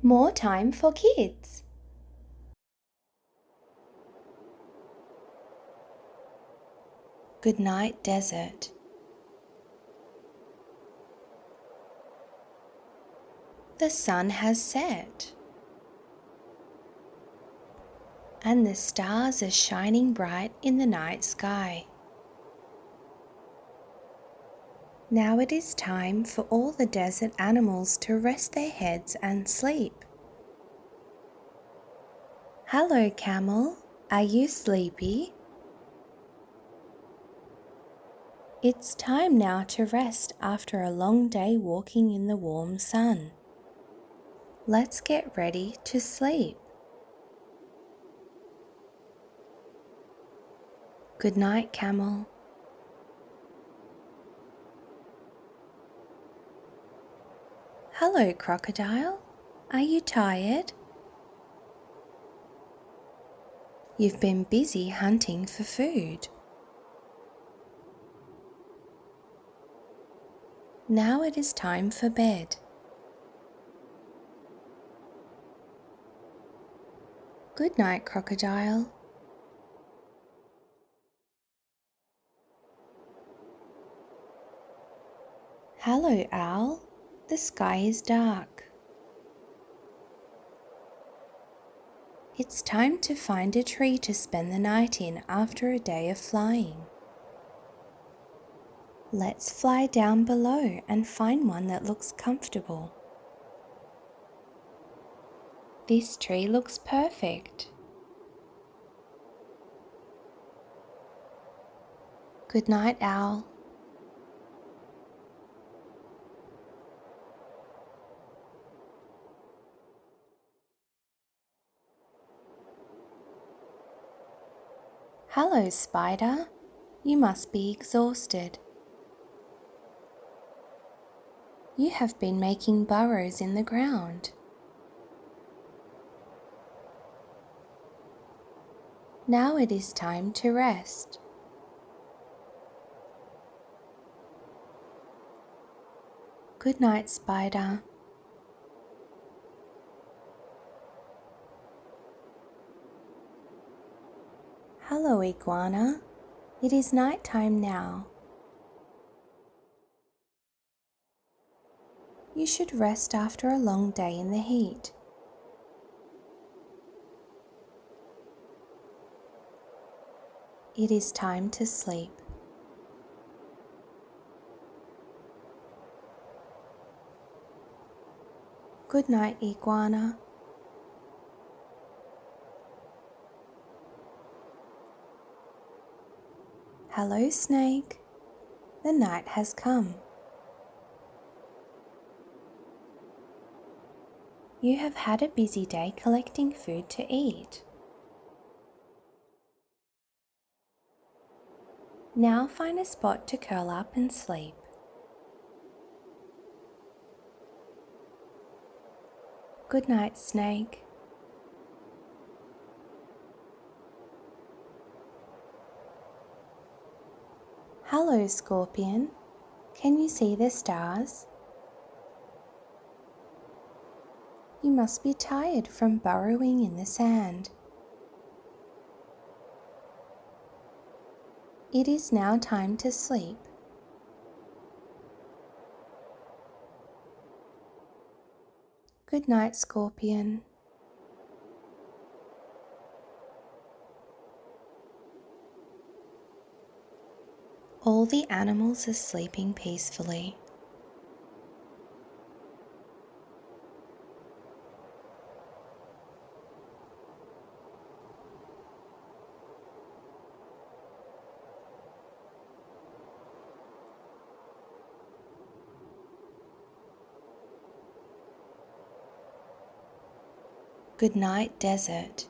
More time for kids. Good night, desert. The sun has set, and the stars are shining bright in the night sky. Now it is time for all the desert animals to rest their heads and sleep. Hello, camel. Are you sleepy? It's time now to rest after a long day walking in the warm sun. Let's get ready to sleep. Good night, camel. Hello, crocodile. Are you tired? You've been busy hunting for food. Now it is time for bed. Good night, crocodile. Hello, owl. The sky is dark. It's time to find a tree to spend the night in after a day of flying. Let's fly down below and find one that looks comfortable. This tree looks perfect. Good night, owl. Hello, spider. You must be exhausted. You have been making burrows in the ground. Now it is time to rest. Good night, spider. Hello, iguana. It is night time now. You should rest after a long day in the heat. It is time to sleep. Good night, iguana. Hello, snake. The night has come. You have had a busy day collecting food to eat. Now find a spot to curl up and sleep. Good night, snake. Hello, scorpion. Can you see the stars? You must be tired from burrowing in the sand. It is now time to sleep. Good night, scorpion. All the animals are sleeping peacefully. Good night, desert.